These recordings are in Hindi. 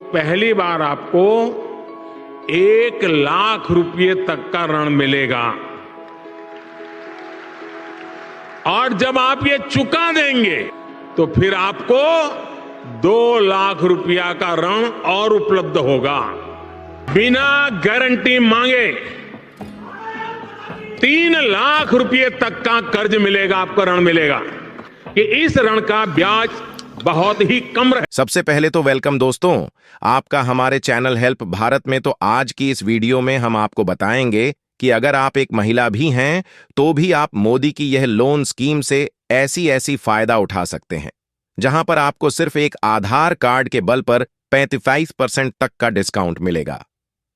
पहली बार आपको 1,00,000 रुपये तक का ऋण मिलेगा और जब आप ये चुका देंगे तो फिर आपको 2,00,000 रुपया का ऋण और उपलब्ध होगा। बिना गारंटी मांगे 3,00,000 रुपये तक का कर्ज मिलेगा, आपको ऋण मिलेगा कि इस ऋण का ब्याज बहुत ही कम रहे। सबसे पहले तो वेलकम दोस्तों, आपका हमारे चैनल हेल्प भारत में। तो आज की इस वीडियो में हम आपको बताएंगे कि अगर आप एक महिला भी हैं तो भी आप मोदी की यह लोन स्कीम से ऐसी फायदा उठा सकते हैं, जहां पर आपको सिर्फ एक आधार कार्ड के बल पर 35% तक का डिस्काउंट मिलेगा।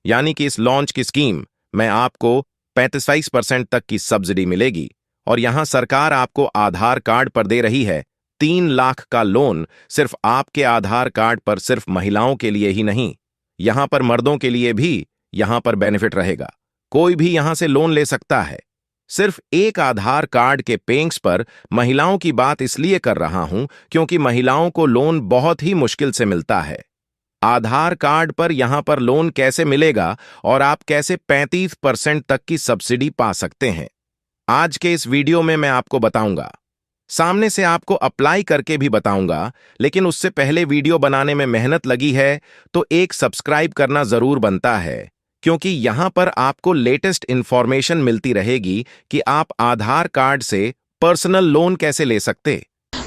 यानी कि इस लॉन्च की स्कीम में आपको 35% तक की सब्सिडी मिलेगी और यहां सरकार आपको आधार कार्ड पर दे रही है 3 लाख का लोन। सिर्फ आपके आधार कार्ड पर सिर्फ महिलाओं के लिए ही नहीं, यहां पर मर्दों के लिए भी यहां पर बेनिफिट रहेगा। कोई भी यहां से लोन ले सकता है। सिर्फ एक आधार कार्ड के पेंग्स पर महिलाओं की बात इसलिए कर रहा हूं क्योंकि महिलाओं को लोन बहुत ही मुश्किल से मिलता है। आधार कार्ड पर यहां पर लोन कैसे मिलेगा और आप कैसे 35% तक की सब्सिडी पा सकते हैं, आज के इस वीडियो में मैं आपको बताऊंगा। सामने से आपको अप्लाई करके भी बताऊंगा, लेकिन उससे पहले वीडियो बनाने में मेहनत लगी है तो एक सब्सक्राइब करना जरूर बनता है, क्योंकि यहां पर आपको लेटेस्ट इंफॉर्मेशन मिलती रहेगी कि आप आधार कार्ड से पर्सनल लोन कैसे ले सकते।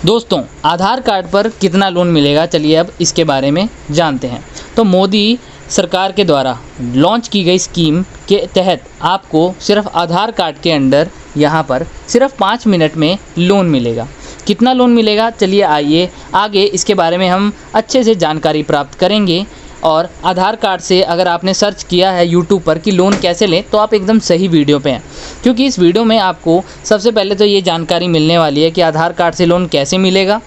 दोस्तों, आधार कार्ड पर कितना लोन मिलेगा, चलिए अब इसके बारे में जानते हैं। तो मोदी सरकार के द्वारा लॉन्च की गई स्कीम के तहत आपको सिर्फ आधार कार्ड के अंडर यहाँ पर सिर्फ 5 मिनट में लोन मिलेगा। कितना लोन मिलेगा, चलिए आइए आगे इसके बारे में हम अच्छे से जानकारी प्राप्त करेंगे। और आधार कार्ड से अगर आपने सर्च किया है यूट्यूब पर कि लोन कैसे लें, तो आप एकदम सही वीडियो पे हैं, क्योंकि इस वीडियो में आपको सबसे पहले तो ये जानकारी मिलने वाली है कि आधार कार्ड से लोन कैसे मिलेगा,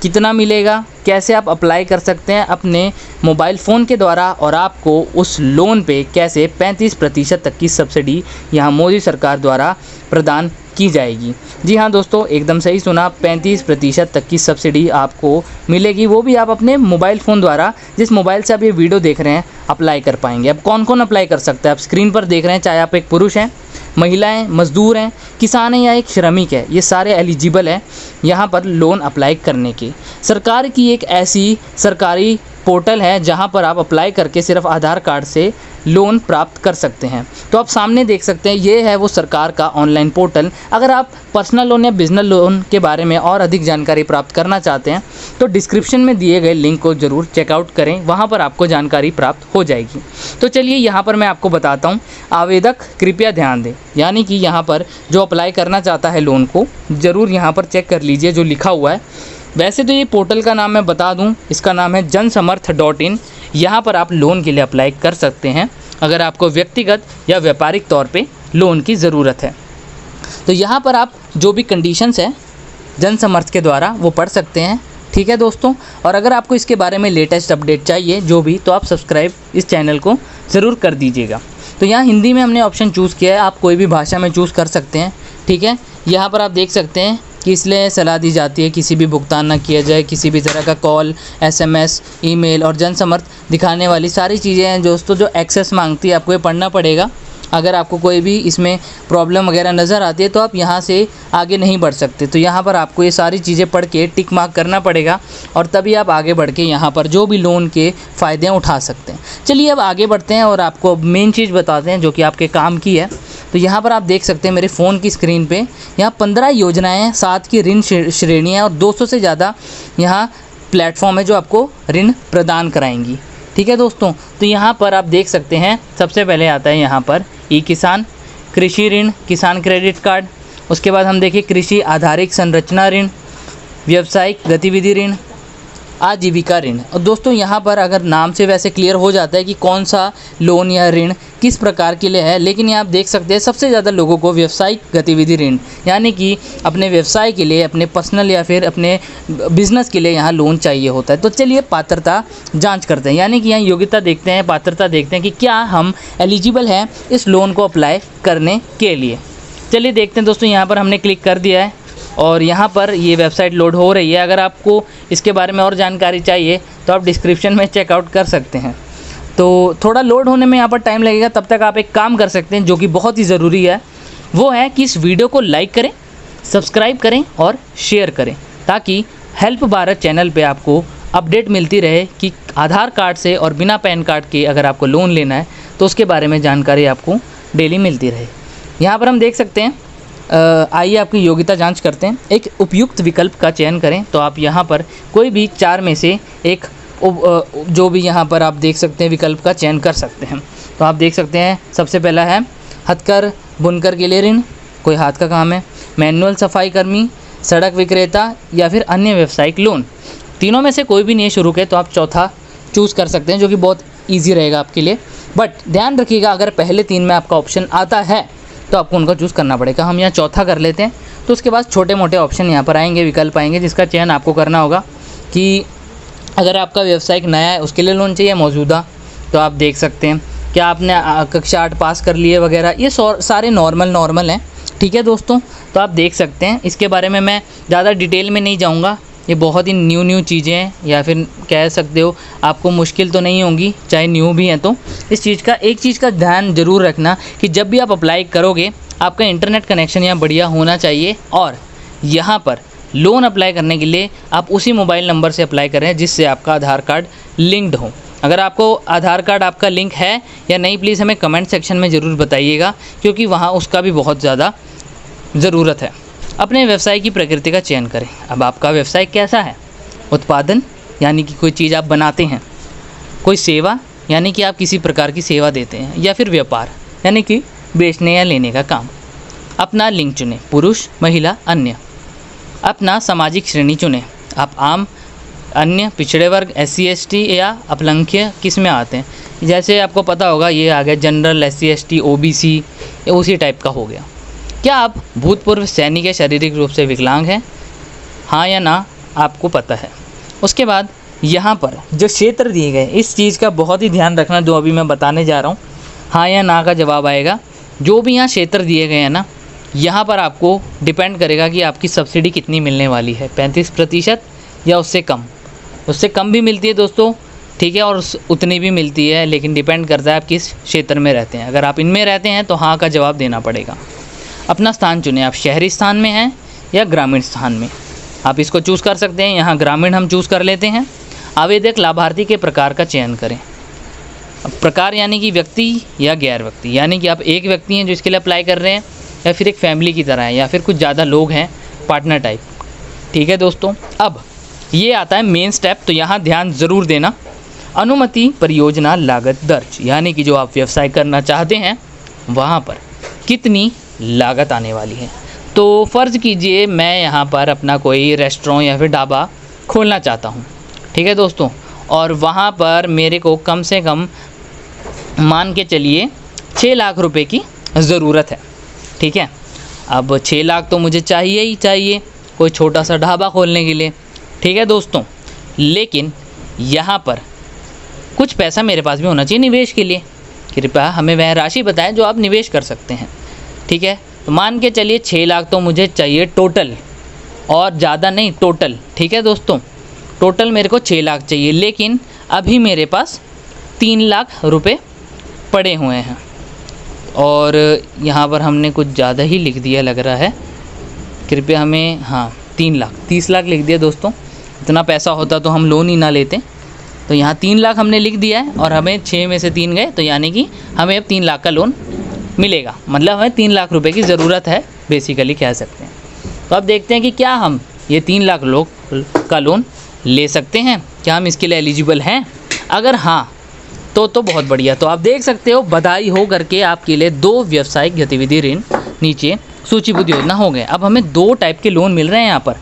कितना मिलेगा, कैसे आप अप्लाई कर सकते हैं अपने मोबाइल फ़ोन के द्वारा और आपको उस लोन पे कैसे 35% तक की सब्सिडी यहाँ मोदी सरकार द्वारा प्रदान की जाएगी। जी हाँ दोस्तों, एकदम सही सुना, 35% तक की सब्सिडी आपको मिलेगी, वो भी आप अपने मोबाइल फ़ोन द्वारा, जिस मोबाइल से आप ये वीडियो देख रहे हैं, अप्लाई कर पाएंगे। अब कौन कौन अप्लाई कर सकता है, आप स्क्रीन पर देख रहे हैं, चाहे आप एक पुरुष हैं, महिलाएं, मजदूर हैं, किसान हैं या एक श्रमिक है, ये सारे एलिजिबल हैं यहाँ पर लोन अप्लाई करने की। सरकार की एक ऐसी सरकारी पोर्टल है जहाँ पर आप अप्लाई करके सिर्फ आधार कार्ड से लोन प्राप्त कर सकते हैं। तो आप सामने देख सकते हैं, ये है वो सरकार का ऑनलाइन पोर्टल। अगर आप पर्सनल लोन या बिजनेस लोन के बारे में और अधिक जानकारी प्राप्त करना चाहते हैं तो डिस्क्रिप्शन में दिए गए लिंक को ज़रूर चेकआउट करें, वहाँ पर आपको जानकारी प्राप्त हो जाएगी। तो चलिए यहाँ पर मैं आपको बताता हूँ, आवेदक कृपया ध्यान दें। यानी कि यहाँ पर जो अप्लाई करना चाहता है लोन को, ज़रूर यहाँ पर चेक कर लीजिए जो लिखा हुआ है। वैसे तो ये पोर्टल का नाम मैं बता दूं, इसका नाम है जनसमर्थ.in। यहाँ पर आप लोन के लिए अप्लाई कर सकते हैं अगर आपको व्यक्तिगत या व्यापारिक तौर पे लोन की ज़रूरत है। तो यहाँ पर आप जो भी कंडीशंस है जनसमर्थ के द्वारा वो पढ़ सकते हैं। ठीक है दोस्तों, और अगर आपको इसके बारे में लेटेस्ट अपडेट चाहिए जो भी, तो आप सब्सक्राइब इस चैनल को ज़रूर कर दीजिएगा। तो यहाँ हिंदी में हमने ऑप्शन चूज़ किया है, आप कोई भी भाषा में चूज़ कर सकते हैं। ठीक है, यहाँ पर आप देख सकते हैं कि इसलिए सलाह दी जाती है किसी भी भुगतान ना किया जाए, किसी भी तरह का कॉल, SMS, ईमेल और जनसमर्थ दिखाने वाली सारी चीज़ें हैं दोस्तों जो एक्सेस मांगती है, आपको ये पढ़ना पड़ेगा। अगर आपको कोई भी इसमें प्रॉब्लम वगैरह नज़र आती है तो आप यहाँ से आगे नहीं बढ़ सकते। तो यहाँ पर आपको ये सारी चीज़ें पढ़ के टिक मार्क करना पड़ेगा और तभी आप आगे बढ़ के यहाँ पर जो भी लोन के फ़ायदे उठा सकते हैं। चलिए अब आगे बढ़ते हैं और आपको मेन चीज़ बताते हैं जो कि आपके काम की है। तो यहाँ पर आप देख सकते हैं मेरे फ़ोन की स्क्रीन पे, यहाँ 15 योजनाएं हैं, 7 की ऋण श्रेणियाँ और 200 से ज़्यादा यहाँ प्लेटफॉर्म है जो आपको ऋण प्रदान कराएंगी। ठीक है दोस्तों, तो यहाँ पर आप देख सकते हैं सबसे पहले आता है यहाँ पर ई-किसान, कृषि ऋण, किसान क्रेडिट कार्ड। उसके बाद हम देखिए कृषि आधारित संरचना ऋण, व्यावसायिक गतिविधि ऋण, आजीविका ऋण। और दोस्तों यहाँ पर अगर नाम से वैसे क्लियर हो जाता है कि कौन सा लोन या ऋण किस प्रकार के लिए है, लेकिन यहाँ आप देख सकते हैं सबसे ज़्यादा लोगों को व्यावसायिक गतिविधि ऋण, यानी कि अपने व्यवसाय के लिए, अपने पर्सनल या फिर अपने बिजनेस के लिए यहाँ लोन चाहिए होता है। तो चलिए पात्रता जांच करते हैं, यानी कि यहाँ योग्यता देखते हैं, पात्रता देखते हैं कि क्या हम एलिजिबल हैं इस लोन को अप्लाई करने के लिए। चलिए देखते हैं दोस्तों, यहाँ पर हमने क्लिक कर दिया है और यहाँ पर ये वेबसाइट लोड हो रही है। अगर आपको इसके बारे में और जानकारी चाहिए तो आप डिस्क्रिप्शन में चेकआउट कर सकते हैं। तो थोड़ा लोड होने में यहाँ पर टाइम लगेगा, तब तक आप एक काम कर सकते हैं जो कि बहुत ही ज़रूरी है, वो है कि इस वीडियो को लाइक करें, सब्सक्राइब करें और शेयर करें, ताकि हेल्प भारत चैनल पे आपको अपडेट मिलती रहे कि आधार कार्ड से और बिना पैन कार्ड के अगर आपको लोन लेना है तो उसके बारे में जानकारी आपको डेली मिलती रहे। यहाँ पर हम देख सकते हैं, आइए आपकी योग्यता जांच करते हैं। एक उपयुक्त विकल्प का चयन करें, तो आप यहाँ पर कोई भी 4 में से एक जो भी यहाँ पर आप देख सकते हैं विकल्प का चयन कर सकते हैं। तो आप देख सकते हैं सबसे पहला है हथकर बुनकर के लिए ऋण, कोई हाथ का काम है, मैनुअल सफाई कर्मी, सड़क विक्रेता या फिर अन्य व्यावसायिक लोन। तीनों में से कोई भी नहीं शुरू के तो आप चौथा चूज़ कर सकते हैं, जो कि बहुत ईजी रहेगा आपके लिए। बट ध्यान रखिएगा, अगर पहले 3 में आपका ऑप्शन आता है तो आपको उनका चूज़ करना पड़ेगा। हम यहाँ चौथा कर लेते हैं, तो उसके बाद छोटे मोटे ऑप्शन यहाँ पर आएंगे, विकल्प आएंगे, जिसका चयन आपको करना होगा कि अगर आपका व्यवसायिक नया है उसके लिए लोन चाहिए, मौजूदा तो आप देख सकते हैं क्या आपने कक्षा 8 पास कर लिए वगैरह, ये सारे नॉर्मल हैं। ठीक है दोस्तों, तो आप देख सकते हैं। इसके बारे में मैं ज़्यादा डिटेल में नहीं जाऊँगा, ये बहुत ही न्यू चीज़ें हैं, या फिर कह सकते हो आपको मुश्किल तो नहीं होंगी, चाहे न्यू भी हैं। तो इस चीज़ का एक चीज़ का ध्यान ज़रूर रखना कि जब भी आप अप्लाई करोगे आपका इंटरनेट कनेक्शन यहाँ बढ़िया होना चाहिए, और यहाँ पर लोन अप्लाई करने के लिए आप उसी मोबाइल नंबर से अप्लाई करें जिससे आपका आधार कार्ड लिंक्ड हो। अगर आपको आधार कार्ड आपका लिंक है या नहीं, प्लीज़ हमें कमेंट सेक्शन में ज़रूर बताइएगा, क्योंकि वहाँ उसका भी बहुत ज़्यादा ज़रूरत है। अपने व्यवसाय की प्रकृति का चयन करें। अब आपका व्यवसाय कैसा है? उत्पादन यानी कि कोई चीज़ आप बनाते हैं, कोई सेवा यानी कि आप किसी प्रकार की सेवा देते हैं, या फिर व्यापार यानी कि बेचने या लेने का काम। अपना लिंग चुनें, पुरुष, महिला, अन्य। अपना सामाजिक श्रेणी चुनें, आप आम, अन्य, पिछड़े वर्ग, SC ST या अपलंघ्य किस में आते हैं। जैसे आपको पता होगा ये आ गया जनरल, SC ST, OBC, उसी टाइप का हो गया। क्या आप भूतपूर्व सैनिक या शारीरिक रूप से विकलांग हैं? हाँ या ना आपको पता है। उसके बाद यहाँ पर जो क्षेत्र दिए गए, इस चीज़ का बहुत ही ध्यान रखना जो अभी मैं बताने जा रहा हूँ। हाँ या ना का जवाब आएगा। जो भी यहाँ क्षेत्र दिए गए हैं ना, यहाँ पर आपको डिपेंड करेगा कि आपकी सब्सिडी कितनी मिलने वाली है, 35% या उससे कम। उससे कम भी मिलती है दोस्तों, ठीक है, और उतनी भी मिलती है, लेकिन डिपेंड करता है आप किस क्षेत्र में रहते हैं। अगर आप इनमें रहते हैं तो हाँ का जवाब देना पड़ेगा। अपना स्थान चुनें, आप शहरी स्थान में हैं या ग्रामीण स्थान में, आप इसको चूज़ कर सकते हैं। यहाँ ग्रामीण हम चूज़ कर लेते हैं। आवेदक लाभार्थी के प्रकार का चयन करें। अब प्रकार यानी कि व्यक्ति या गैर व्यक्ति, यानी कि आप एक व्यक्ति हैं जो इसके लिए अप्लाई कर रहे हैं, या फिर एक फैमिली की तरह है, या फिर कुछ ज़्यादा लोग हैं, पार्टनर टाइप। ठीक है दोस्तों, अब ये आता है मेन स्टेप, तो यहाँ ध्यान ज़रूर देना। अनुमति परियोजना लागत दर्ज, यानी कि जो आप व्यवसाय करना चाहते हैं वहाँ पर कितनी लागत आने वाली है। तो फ़र्ज़ कीजिए मैं यहाँ पर अपना कोई रेस्टोरेंट या फिर ढाबा खोलना चाहता हूँ, ठीक है दोस्तों, और वहाँ पर मेरे को कम से कम मान के चलिए 6 लाख रुपए की ज़रूरत है। ठीक है, अब 6 लाख तो मुझे चाहिए ही चाहिए कोई छोटा सा ढाबा खोलने के लिए। ठीक है दोस्तों, लेकिन यहाँ पर कुछ पैसा मेरे पास भी होना चाहिए निवेश के लिए। कृपया हमें वह राशि बताएं जो आप निवेश कर सकते हैं। ठीक है, तो मान के चलिए 6 लाख तो मुझे चाहिए टोटल, और ज़्यादा नहीं, टोटल। ठीक है दोस्तों, टोटल मेरे को 6 लाख चाहिए, लेकिन अभी मेरे पास 3 लाख रुपए पड़े हुए हैं, और यहाँ पर हमने कुछ ज़्यादा ही लिख दिया लग रहा है। कृपया हमें, हाँ 3 लाख, 30 लाख लिख दिया दोस्तों। इतना पैसा होता तो हम लोन ही ना लेते। तो यहाँ 3 लाख हमने लिख दिया है, और हमें 6 में से 3 गए, तो यानी कि हमें अब 3 लाख का लोन मिलेगा। मतलब हमें 3 लाख रुपए की ज़रूरत है, बेसिकली कह सकते हैं। तो अब देखते हैं कि क्या हम ये 3 लाख का लोन ले सकते हैं, क्या हम इसके लिए एलिजिबल हैं। अगर हाँ तो बहुत बढ़िया। तो आप देख सकते हो, बधाई हो करके आपके लिए 2 व्यावसायिक गतिविधि ऋण नीचे सूचीबद्ध योजना हो गए। अब हमें 2 टाइप के लोन मिल रहे हैं यहाँ पर।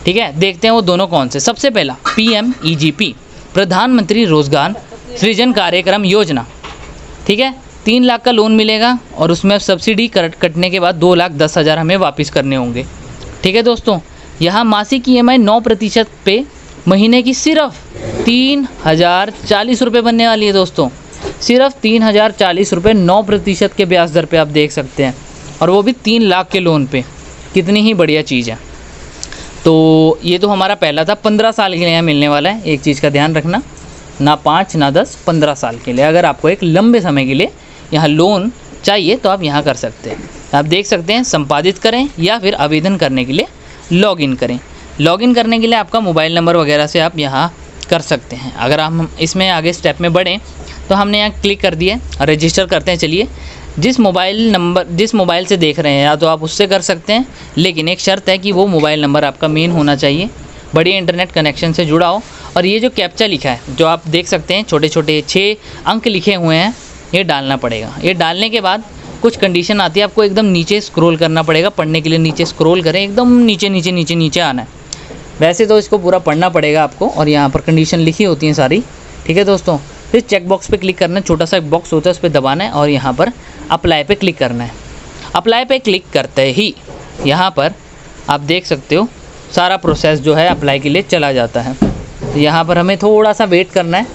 ठीक है, देखते हैं वो दोनों कौन से। सबसे पहला PMEGP, प्रधानमंत्री रोजगार सृजन कार्यक्रम योजना। ठीक है, 3 लाख का लोन मिलेगा, और उसमें सब्सिडी कटने के बाद 2,10,000 हमें वापस करने होंगे। ठीक है दोस्तों, यहाँ मासिक EMI 9% पे महीने की सिर्फ 3,040 रुपये बनने वाली है दोस्तों। सिर्फ 3,040 रुपये 9% के ब्याज दर पे आप देख सकते हैं, और वो भी 3 लाख के लोन पे। कितनी ही बढ़िया चीज़ है। तो ये तो हमारा पहला था, 15 साल के लिए यहाँ मिलने वाला है। एक चीज़ का ध्यान रखना, ना 5 ना 10, 15 साल के लिए। अगर आपको एक लंबे समय के लिए यहाँ लोन चाहिए तो आप यहाँ कर सकते हैं। आप देख सकते हैं संपादित करें या फिर आवेदन करने के लिए लॉगिन करें। लॉगिन करने के लिए आपका मोबाइल नंबर वगैरह से आप यहाँ कर सकते हैं। अगर हम इसमें आगे स्टेप में बढ़ें तो हमने यहाँ क्लिक कर दिया, रजिस्टर करते हैं। चलिए, जिस मोबाइल से देख रहे हैं या तो आप उससे कर सकते हैं, लेकिन एक शर्त है कि वो मोबाइल नंबर आपका मेन होना चाहिए, बढ़िया इंटरनेट कनेक्शन से जुड़ा हो। और ये जो कैप्चा लिखा है, जो आप देख सकते हैं छोटे छोटे 6 अंक लिखे हुए हैं, ये डालना पड़ेगा। ये डालने के बाद कुछ कंडीशन आती है, आपको एकदम नीचे स्क्रॉल करना पड़ेगा। पढ़ने के लिए नीचे स्क्रॉल करें, एकदम नीचे नीचे नीचे नीचे आना है। वैसे तो इसको पूरा पढ़ना पड़ेगा आपको, और यहाँ पर कंडीशन लिखी होती हैं सारी, ठीक है दोस्तों। फिर चेक बॉक्स पे क्लिक करना है, छोटा सा एक बॉक्स होता है, उस पर दबाना है और यहाँ पर अप्लाई पे क्लिक करना है। अप्लाई पे क्लिक करते ही यहाँ पर आप देख सकते हो सारा प्रोसेस जो है अप्लाई के लिए चला जाता है। तो यहाँ पर हमें थोड़ा सा वेट करना है।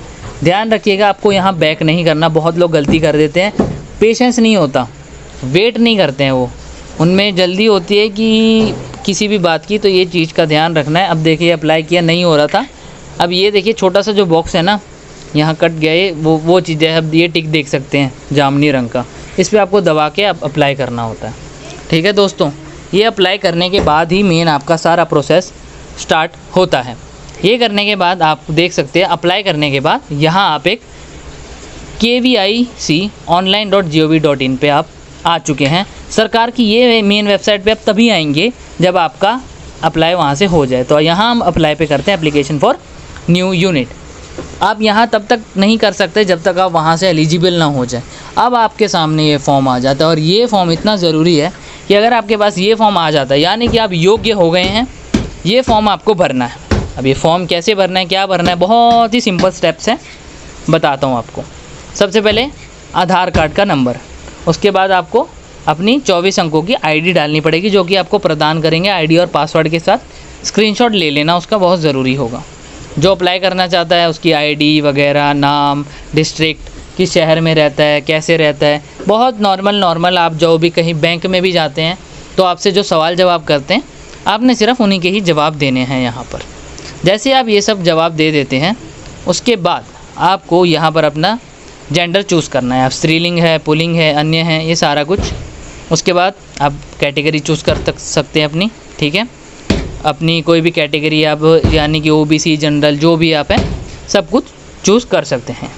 ध्यान रखिएगा, आपको यहाँ बैक नहीं करना। बहुत लोग गलती कर देते हैं, पेशेंस नहीं होता, वेट नहीं करते हैं, वो उनमें जल्दी होती है कि किसी भी बात की। तो ये चीज़ का ध्यान रखना है। अब देखिए अप्लाई किया, नहीं हो रहा था। अब ये देखिए छोटा सा जो बॉक्स है ना, यहाँ कट गए वो चीज़ें। अब ये टिक देख सकते हैं जामुनी रंग का, इस पर आपको दबा के आप अप्लाई करना होता है, ठीक है दोस्तों। ये अप्लाई करने के बाद ही मेन आपका सारा प्रोसेस स्टार्ट होता है। ये करने के बाद आप देख सकते हैं, अप्लाई करने के बाद यहाँ आप एक KVIC-online.gov.in पे आप आ चुके हैं। सरकार की ये मेन वेबसाइट पे आप तभी आएंगे जब आपका अप्लाई वहाँ से हो जाए। तो यहाँ हम अप्लाई पे करते हैं, एप्लीकेशन फॉर न्यू यूनिट। आप यहाँ तब तक नहीं कर सकते जब तक आप वहाँ से एलिजिबल ना हो जाए। अब आपके सामने ये फॉर्म आ जाता है, और ये फॉर्म इतना ज़रूरी है कि अगर आपके पास ये फॉर्म आ जाता है, यानी कि आप योग्य हो गए हैं। ये फॉर्म आपको भरना है। अब ये फॉर्म कैसे भरना है, क्या भरना है, बहुत ही सिंपल स्टेप्स हैं, बताता हूँ आपको। सबसे पहले आधार कार्ड का नंबर, उसके बाद आपको अपनी 24 अंकों की आईडी डालनी पड़ेगी, जो कि आपको प्रदान करेंगे आईडी और पासवर्ड के साथ। स्क्रीनशॉट ले लेना उसका, बहुत ज़रूरी होगा। जो अप्लाई करना चाहता है उसकी आईडी वगैरह, नाम, डिस्ट्रिक्ट, किस शहर में रहता है, कैसे रहता है, बहुत नॉर्मल। आप जो भी कहीं बैंक में भी जाते हैं तो आपसे जो सवाल जवाब करते हैं, आपने सिर्फ उन्हीं के ही जवाब देने हैं यहाँ पर। जैसे आप ये सब जवाब दे देते हैं, उसके बाद आपको यहाँ पर अपना जेंडर चूज़ करना है। आप स्त्रीलिंग है, पुल्लिंग है, अन्य है, ये सारा कुछ। उसके बाद आप कैटेगरी चूज़ कर सकते हैं अपनी, ठीक है। अपनी कोई भी कैटेगरी आप, यानी कि OBC, जनरल, जो भी आप हैं, सब कुछ चूज़ कर सकते हैं।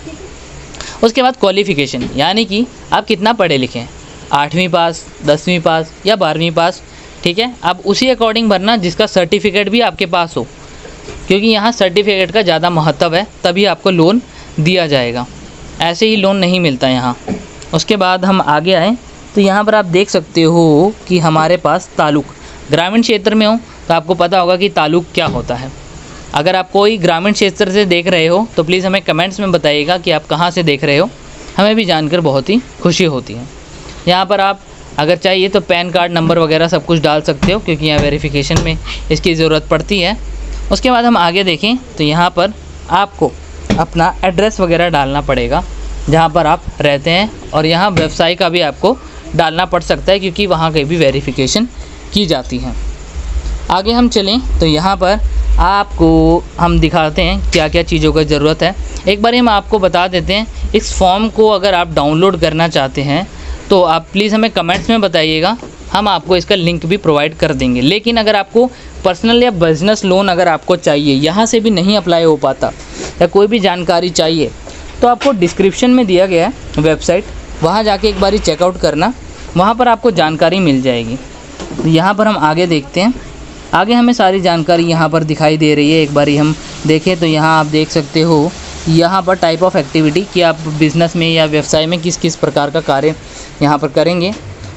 उसके बाद क्वालिफ़िकेशन, यानी कि आप कितना पढ़े लिखे हैं, 8वीं पास, 10वीं पास या 12वीं पास, ठीक है। आप उसी अकॉर्डिंग भरना जिसका सर्टिफिकेट भी आपके पास हो, क्योंकि यहाँ सर्टिफिकेट का ज़्यादा महत्व है, तभी आपको लोन दिया जाएगा। ऐसे ही लोन नहीं मिलता यहाँ। उसके बाद हम आगे आएँ तो यहाँ पर आप देख सकते हो कि हमारे पास तालुक, ग्रामीण क्षेत्र में हो तो आपको पता होगा कि तालुक क्या होता है। अगर आप कोई ग्रामीण क्षेत्र से देख रहे हो तो प्लीज़ हमें कमेंट्स में बताइएगा कि आप कहाँ से देख रहे हो, हमें भी जानकर बहुत ही खुशी होती है। यहाँ पर आप अगर चाहिए तो पैन कार्ड नंबर वगैरह सब कुछ डाल सकते हो, क्योंकि यहाँ वेरिफिकेशन में इसकी ज़रूरत पड़ती है। उसके बाद हम आगे देखें तो यहाँ पर आपको अपना एड्रेस वगैरह डालना पड़ेगा जहाँ पर आप रहते हैं, और यहाँ व्यवसाय का भी आपको डालना पड़ सकता है, क्योंकि वहाँ की भी वेरिफिकेशन की जाती है। आगे हम चलें तो यहाँ पर आपको हम दिखाते हैं क्या क्या चीज़ों का ज़रूरत है। एक बार हम आपको बता देते हैं, इस फॉर्म को अगर आप डाउनलोड करना चाहते हैं तो आप प्लीज़ हमें कमेंट्स में बताइएगा, हम आपको इसका लिंक भी प्रोवाइड कर देंगे। लेकिन अगर आपको पर्सनल या बिजनेस लोन अगर आपको चाहिए, यहाँ से भी नहीं अप्लाई हो पाता, या कोई भी जानकारी चाहिए, तो आपको डिस्क्रिप्शन में दिया गया है वेबसाइट, वहाँ जाके एक बारी चेकआउट करना, वहाँ पर आपको जानकारी मिल जाएगी। यहाँ पर हम आगे देखते हैं। आगे हमें सारी जानकारी यहाँ पर दिखाई दे रही है। एक बारी हम देखें तो यहाँ आप देख सकते हो, यहाँ पर टाइप ऑफ एक्टिविटी कि आप बिज़नेस में या व्यवसाय में किस किस प्रकार का कार्य यहाँ पर करेंगे।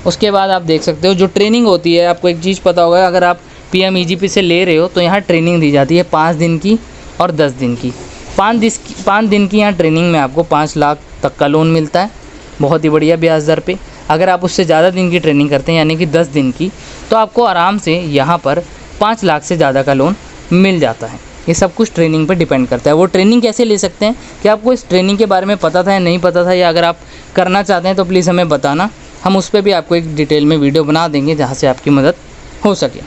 उसके बाद आप देख सकते हो जो ट्रेनिंग होती है, आपको एक चीज़ पता होगा, अगर आप PMEGP से ले रहे हो तो यहाँ ट्रेनिंग दी जाती है 5 दिन की और 10 दिन की। 5 दिन की यहाँ ट्रेनिंग में आपको 5 लाख तक का लोन मिलता है, बहुत ही बढ़िया ब्याज दर पे। अगर आप उससे ज़्यादा दिन की ट्रेनिंग करते हैं, यानी कि 10 दिन की, तो आपको आराम से यहाँ पर 5 लाख से ज़्यादा का लोन मिल जाता है। ये सब कुछ ट्रेनिंग पे डिपेंड करता है। वो ट्रेनिंग कैसे ले सकते हैं, कि आपको इस ट्रेनिंग के बारे में पता था या नहीं पता था, या अगर आप करना चाहते हैं तो प्लीज़ हमें बताना, हम उस पर भी आपको एक डिटेल में वीडियो बना देंगे जहाँ से आपकी मदद हो सके।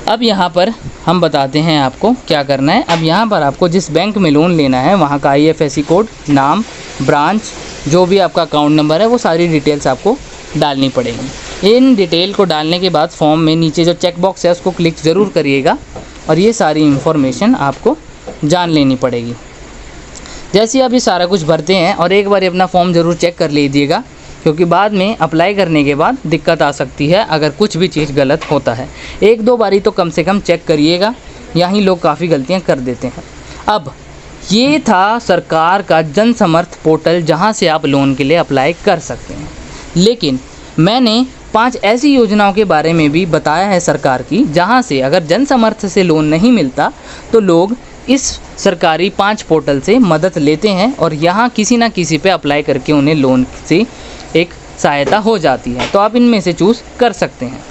अब यहाँ पर हम बताते हैं आपको क्या करना है। अब यहाँ पर आपको जिस बैंक में लोन लेना है वहाँ का IFSC कोड, नाम, ब्रांच, जो भी आपका अकाउंट नंबर है, वो सारी डिटेल्स आपको डालनी पड़ेगी। इन डिटेल को डालने के बाद फॉर्म में नीचे जो चेक बॉक्स है उसको क्लिक ज़रूर करिएगा और ये सारी इन्फॉर्मेशन आपको जान लेनी पड़ेगी। जैसे आप ये सारा कुछ भरते हैं और एक बार अपना फॉर्म ज़रूर चेक कर लीजिएगा, क्योंकि बाद में अप्लाई करने के बाद दिक्कत आ सकती है अगर कुछ भी चीज़ गलत होता है। 1-2 बारी तो कम से कम चेक करिएगा, यहाँ लोग काफ़ी गलतियाँ कर देते हैं। अब ये था सरकार का जन समर्थ पोर्टल जहाँ से आप लोन के लिए अप्लाई कर सकते हैं। लेकिन मैंने 5 ऐसी योजनाओं के बारे में भी बताया है सरकार की, जहाँ से अगर जन समर्थ से लोन नहीं मिलता तो लोग इस सरकारी 5 पोर्टल से मदद लेते हैं और यहाँ किसी ना किसी पे अप्लाई करके उन्हें लोन से एक सहायता हो जाती है। तो आप इनमें से चूज़ कर सकते हैं।